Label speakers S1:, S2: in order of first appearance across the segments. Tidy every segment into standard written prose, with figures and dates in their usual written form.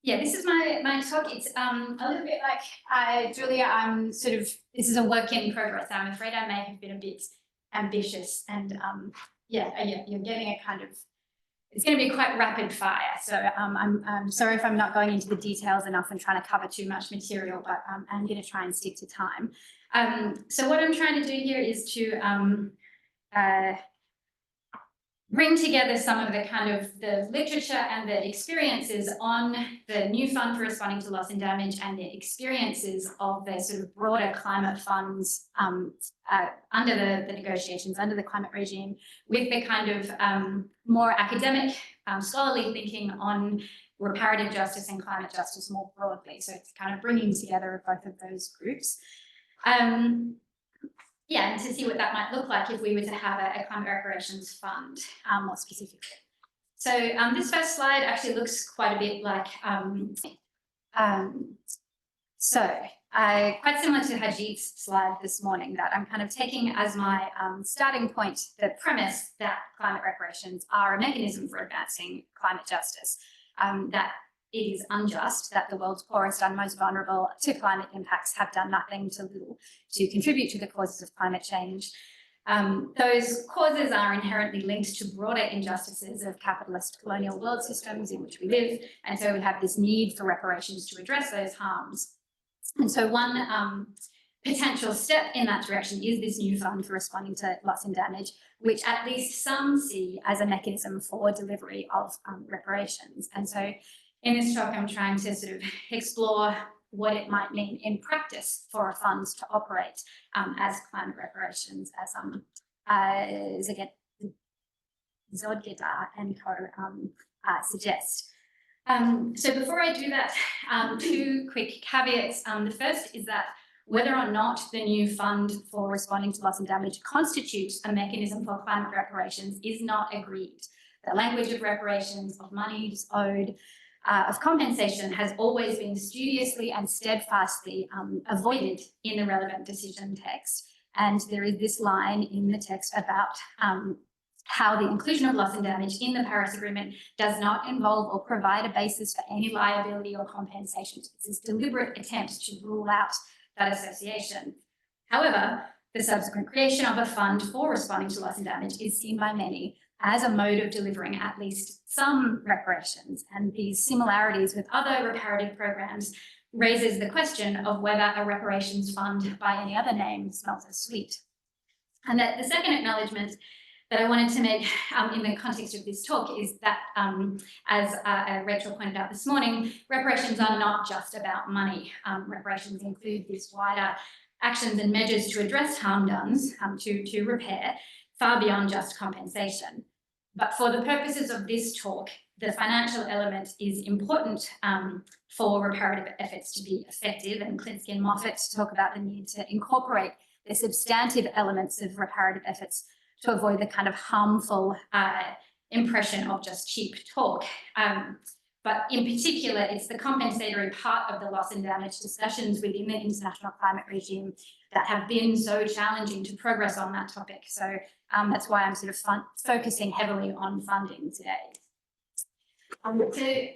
S1: Yeah, this is my talk. It's a little bit like Julia. This is a work in progress. I'm afraid I may have been a bit ambitious, and yeah, you're getting a kind of. It's going to be quite rapid fire. So I'm sorry if I'm not going into the details enough and trying to cover too much material, but I'm going to try and stick to time. So what I'm trying to do here is to bring together some of the kind of the literature and the experiences on the new fund for responding to loss and damage and the experiences of the sort of broader climate funds under the negotiations, under the climate regime, with the kind of more academic, scholarly thinking on reparative justice and climate justice more broadly. So it's kind of bringing together both of those groups. Yeah, and to see what that might look like if we were to have a climate reparations fund more specifically. So this first slide actually looks quite a bit like, quite similar to Hajit's slide this morning, that I'm kind of taking as my starting point the premise that climate reparations are a mechanism for advancing climate justice, that it is unjust that the world's poorest and most vulnerable to climate impacts have done nothing to little to contribute to the causes of climate change. Those causes are inherently linked to broader injustices of capitalist colonial world systems in which we live, and so we have this need for reparations to address those harms. And so one potential step in that direction is this new fund for responding to loss and damage, which at least some see as a mechanism for delivery of reparations. And so in this talk, I'm trying to sort of explore what it might mean in practice for funds to operate as climate reparations, as Zodgeda and co suggest. So before I do that, two quick caveats. The first is that whether or not the new fund for responding to loss and damage constitutes a mechanism for climate reparations is not agreed. The language of reparations, of monies owed, of compensation has always been studiously and steadfastly avoided in the relevant decision text. And there is this line in the text about how the inclusion of loss and damage in the Paris Agreement does not involve or provide a basis for any liability or compensation. It's this deliberate attempt to rule out that association. However, the subsequent creation of a fund for responding to loss and damage is seen by many as a mode of delivering at least some reparations, and these similarities with other reparative programs raises the question of whether a reparations fund by any other name smells as sweet. And that the second acknowledgement that I wanted to make in the context of this talk is that, as Rachel pointed out this morning, reparations are not just about money. Reparations include these wider actions and measures to address harm done, to repair, far beyond just compensation. But for the purposes of this talk, the financial element is important for reparative efforts to be effective, and Klinsky and Moffat talk about the need to incorporate the substantive elements of reparative efforts to avoid the kind of harmful impression of just cheap talk. But in particular, it's the compensatory part of the loss and damage discussions within the international climate regime that have been so challenging to progress on that topic. So that's why I'm sort of focusing heavily on funding today. So,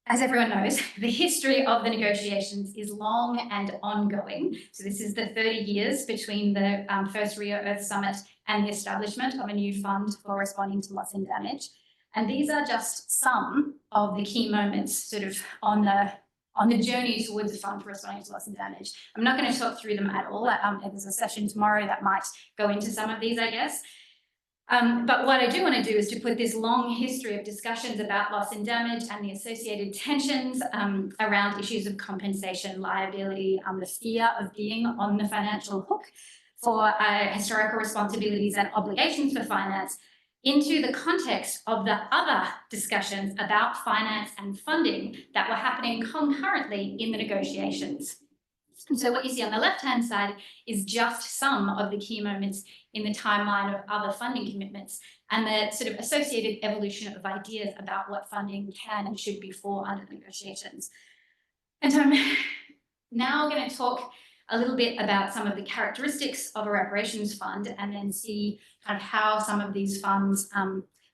S1: as everyone knows, the history of the negotiations is long and ongoing. So this is the 30 years between the first Rio Earth Summit and the establishment of a new fund for responding to loss and damage. And these are just some of the key moments sort of on the journey towards the fund for responding to loss and damage. I'm not going to talk through them at all. There's a session tomorrow that might go into some of these, I guess. But what I do want to do is to put this long history of discussions about loss and damage and the associated tensions around issues of compensation, liability, the fear of being on the financial hook for historical responsibilities and obligations for finance into the context of the other discussions about finance and funding that were happening concurrently in the negotiations. And so what you see on the left-hand side is just some of the key moments in the timeline of other funding commitments and the sort of associated evolution of ideas about what funding can and should be for under negotiations. And so I'm now going to talk a little bit about some of the characteristics of a reparations fund and then see kind of how some of these funds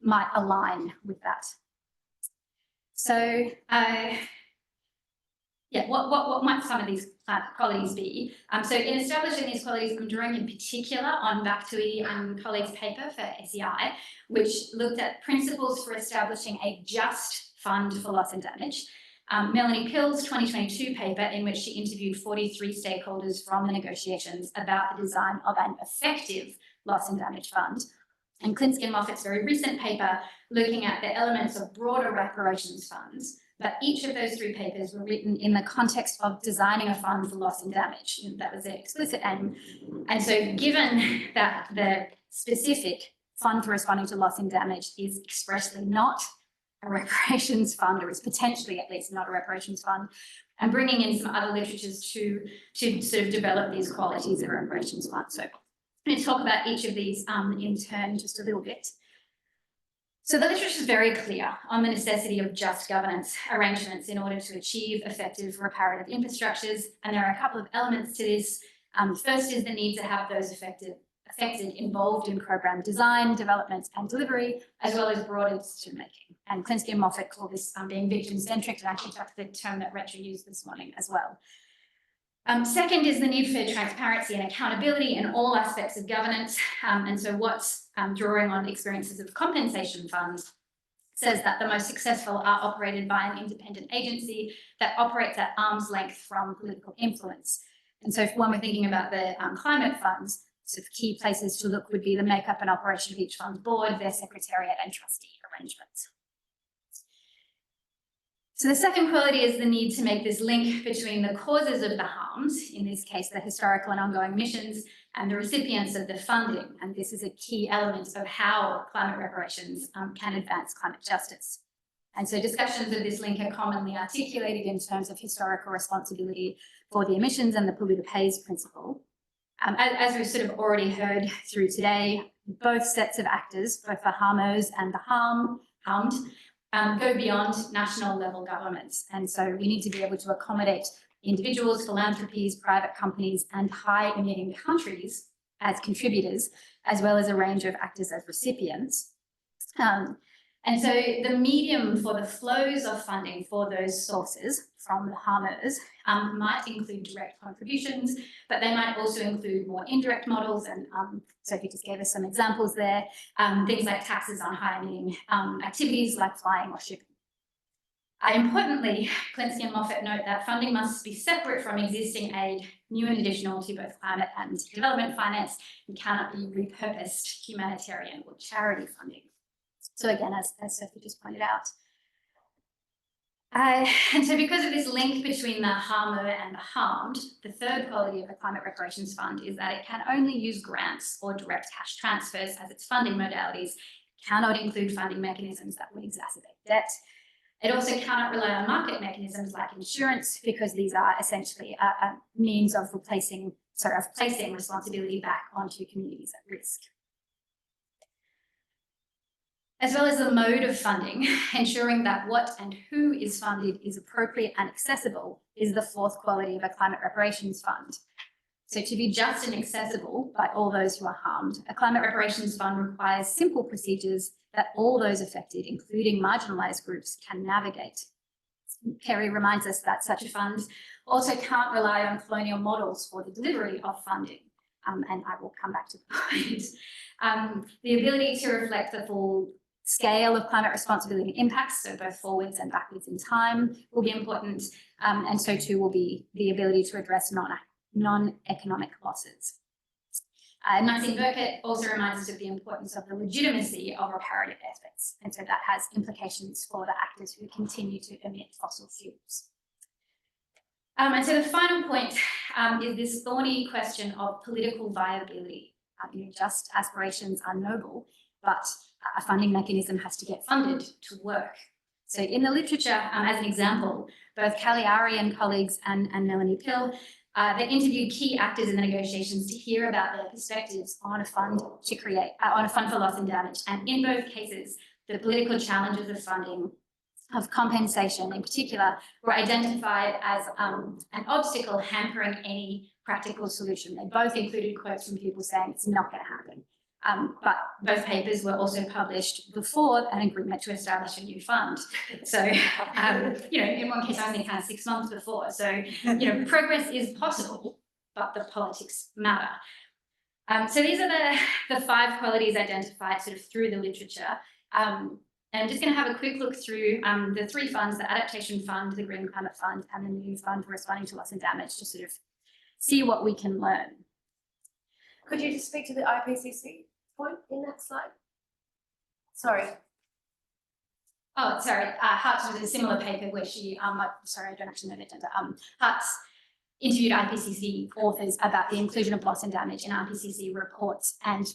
S1: might align with that. So, yeah, what might some of these qualities be? So in establishing these qualities, I'm drawing in particular on Bakhtoui and colleagues' paper for SEI, which looked at principles for establishing a just fund for loss and damage. Melanie Pill's 2022 paper, in which she interviewed 43 stakeholders from the negotiations about the design of an effective loss and damage fund. And Klinsky and Moffat's very recent paper, looking at the elements of broader reparations funds. But each of those three papers were written in the context of designing a fund for loss and damage. That was their explicit aim. And so given that the specific fund for responding to loss and damage is expressly not a reparations fund, or is potentially at least not a reparations fund, and bringing in some other literatures to sort of develop these qualities of reparations fund. So I'm going to talk about each of these in turn just a little bit. So the literature is very clear on the necessity of just governance arrangements in order to achieve effective reparative infrastructures. And there are a couple of elements to this. First is the need to have those affected involved in program design, development and delivery, as well as broader decision making. And Klinsky and Moffat call this being victim-centric, and I picked up the term that Retro used this morning as well. Second is the need for transparency and accountability in all aspects of governance. And so what's drawing on experiences of compensation funds says that the most successful are operated by an independent agency that operates at arm's length from political influence. And so when we're thinking about the climate funds, sort of key places to look would be the makeup and operation of each fund's board, their secretariat and trustee arrangements. So the second quality is the need to make this link between the causes of the harms, in this case, the historical and ongoing missions, and the recipients of the funding. And this is a key element of how climate reparations can advance climate justice. And so discussions of this link are commonly articulated in terms of historical responsibility for the emissions and the polluter pays principle. As we've sort of already heard through today, both sets of actors, both the harmers and the harmed, go beyond national level governments. And so we need to be able to accommodate individuals, philanthropies, private companies, and high emitting countries as contributors, as well as a range of actors as recipients. And so the medium for the flows of funding for those sources from the harmers might include direct contributions, but they might also include more indirect models. And Sophie just gave us some examples there, things like taxes on high emitting activities like flying or shipping. Importantly, Klinsky and Moffat note that funding must be separate from existing aid, new and additional to both climate and development finance, and cannot be repurposed humanitarian or charity funding. So again, as Sophie just pointed out. And so because of this link between the harmer and the harmed, the third quality of a climate reparations fund is that it can only use grants or direct cash transfers as its funding modalities. It cannot include funding mechanisms that would exacerbate debt. It also cannot rely on market mechanisms like insurance, because these are essentially a means of placing responsibility back onto communities at risk. As well as the mode of funding, ensuring that what and who is funded is appropriate and accessible is the fourth quality of a climate reparations fund. So to be just and accessible by all those who are harmed, a climate reparations fund requires simple procedures that all those affected, including marginalised groups, can navigate. Kerry reminds us that such a fund also can't rely on colonial models for the delivery of funding. And I will come back to the point. The ability to reflect the full scale of climate responsibility impacts, so both forwards and backwards in time, will be important, and so too will be the ability to address non-economic losses. Maxine Burkett also reminds us of the importance of the legitimacy of reparative efforts, and so that has implications for the actors who continue to emit fossil fuels. And so the final point is this thorny question of political viability. Just aspirations are noble, but a funding mechanism has to get funded to work. So in the literature, as an example, both Cagliari and colleagues and Melanie Pill, they interviewed key actors in the negotiations to hear about their perspectives on a fund to create, on a fund for loss and damage. And in both cases, the political challenges of funding, of compensation in particular, were identified as an obstacle hampering any practical solution. They both included quotes from people saying it's not going to happen. But both papers were also published before an agreement to establish a new fund. So, in one case, only kind of 6 months before. So, progress is possible, but the politics matter. So these are the 5 qualities identified sort of through the literature. And I'm just going to have a quick look through the 3 funds, the Adaptation Fund, the Green Climate Fund, and the new fund for responding to loss and damage, to sort of see what we can learn.
S2: Could you just speak to the IPCC point in that slide? Sorry.
S1: Oh, sorry. Hart's did a similar paper where she, sorry, I don't actually know the agenda. Hart's interviewed IPCC authors about the inclusion of loss and damage in IPCC reports, and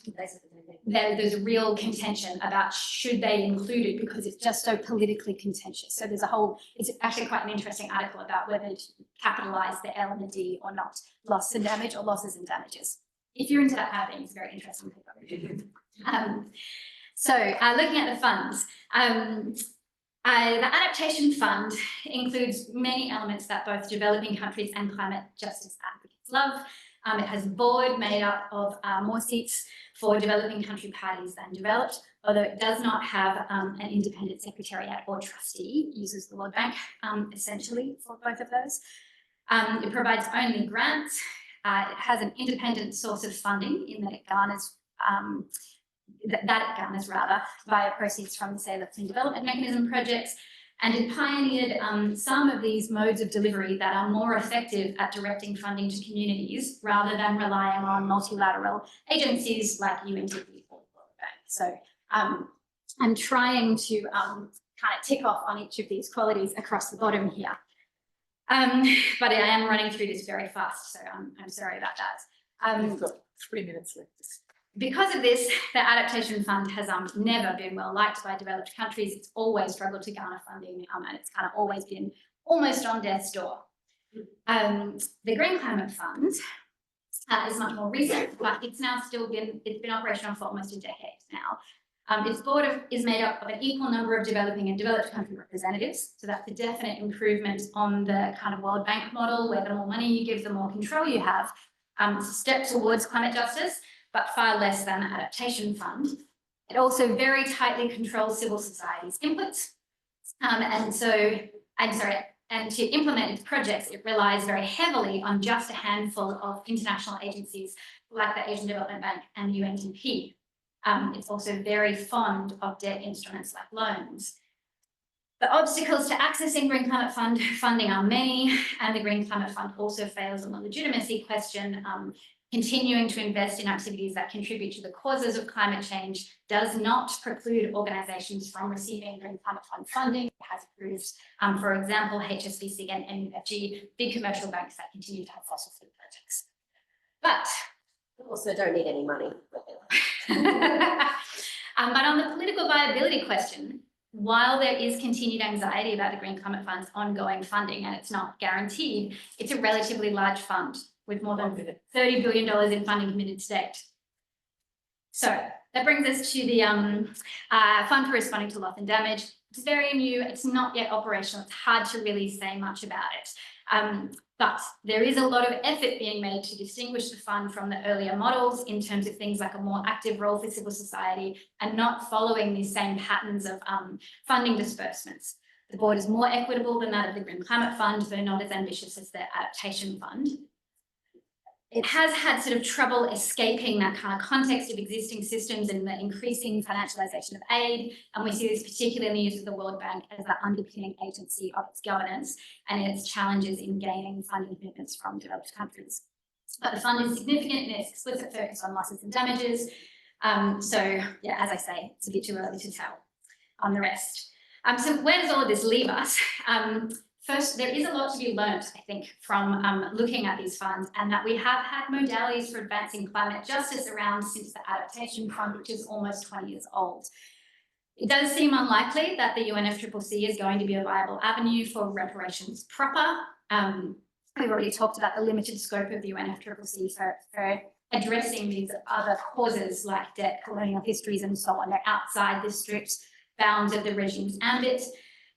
S1: there's a real contention about should they include it, because it's just so politically contentious. So there's a whole, it's actually quite an interesting article about whether to capitalise the L and the D or not, loss and damage or losses and damages. If you're into that kind of thing, it's a very interesting paper. So looking at the funds, the Adaptation Fund includes many elements that both developing countries and climate justice advocates love. It has a board made up of more seats for developing country parties than developed, although it does not have an independent secretariat or trustee. It uses the World Bank essentially for both of those. It provides only grants. It has an independent source of funding in that it garners via proceeds from the sale of clean development mechanism projects, and it pioneered some of these modes of delivery that are more effective at directing funding to communities rather than relying on multilateral agencies like UNDP or World Bank. So I'm trying to kind of tick off on each of these qualities across the bottom here. But I am running through this very fast, so I'm sorry about that.
S2: You've got 3 minutes left.
S1: Because of this, the Adaptation Fund has never been well liked by developed countries. It's always struggled to garner funding, and it's kind of always been almost on death's door. The Green Climate Fund is much more recent, but it's been operational for almost a decade now. Its board is made up of an equal number of developing and developed country representatives. So that's a definite improvement on the kind of World Bank model, where the more money you give, the more control you have. It's a step towards climate justice, but far less than the Adaptation Fund. It also very tightly controls civil society's inputs. And to implement its projects, it relies very heavily on just a handful of international agencies like the Asian Development Bank and UNDP. It's also very fond of debt instruments like loans. The obstacles to accessing Green Climate Fund funding are many, and the Green Climate Fund also fails on the legitimacy question. Continuing to invest in activities that contribute to the causes of climate change does not preclude organisations from receiving Green Climate Fund funding. It has approved, for example, HSBC and MUFG, big commercial banks that continue to have fossil fuel projects. But
S2: we also don't need any money.
S1: But on the political viability question, while there is continued anxiety about the Green Climate Fund's ongoing funding, and it's not guaranteed, it's a relatively large fund with more than $30 billion in funding committed to date. So that brings us to the Fund for Responding to Loss and Damage. It's very new, it's not yet operational, it's hard to really say much about it. But there is a lot of effort being made to distinguish the fund from the earlier models in terms of things like a more active role for civil society and not following these same patterns of funding disbursements. The board is more equitable than that of the Green Climate Fund, though not as ambitious as the Adaptation Fund. It has had sort of trouble escaping that kind of context of existing systems and the increasing financialisation of aid. And we see this particularly in the use of the World Bank as the underpinning agency of its governance and its challenges in gaining funding commitments from developed countries. But the fund is significant in its explicit focus on losses and damages. So, yeah, as I say, it's a bit too early to tell on the rest. So where does all of this leave us? First, there is a lot to be learnt, I think, from looking at these funds, and that we have had modalities for advancing climate justice around since the Adaptation Fund, which is almost 20 years old. It does seem unlikely that the UNFCCC is going to be a viable avenue for reparations proper. We've already talked about the limited scope of the UNFCCC for addressing these other causes like debt, colonial histories, and so on. They're outside the strict bounds of the regime's ambit.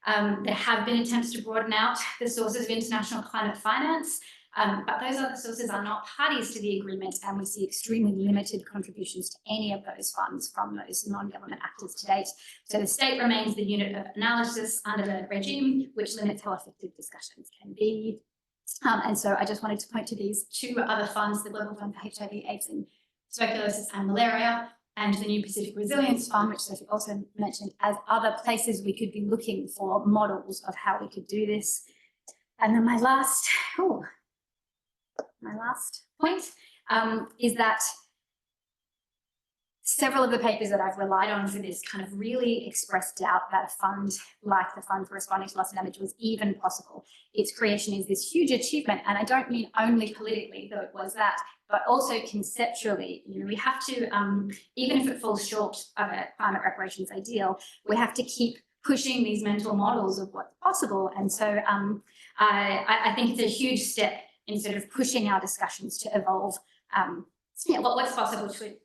S1: There have been attempts to broaden out the sources of international climate finance, But those other sources are not parties to the agreement, and we see extremely limited contributions to any of those funds from those non-government actors to date. So the state remains the unit of analysis under the regime, which limits how effective discussions can be. And so I just wanted to point to these two other funds, the Global Fund for HIV, AIDS and Tuberculosis and Malaria, and the New Pacific Resilience Fund, which Sophie also mentioned, as other places we could be looking for models of how we could do this. And then my last point is that several of the papers that I've relied on for this kind of really expressed doubt that a fund like the Fund for Responding to Loss and Damage was even possible. Its creation is this huge achievement, and I don't mean only politically, though it was that, but also conceptually. You know, we have to, even if it falls short of a climate reparations ideal, we have to keep pushing these mental models of what's possible. And so I think it's a huge step in sort of pushing our discussions to evolve what's possible to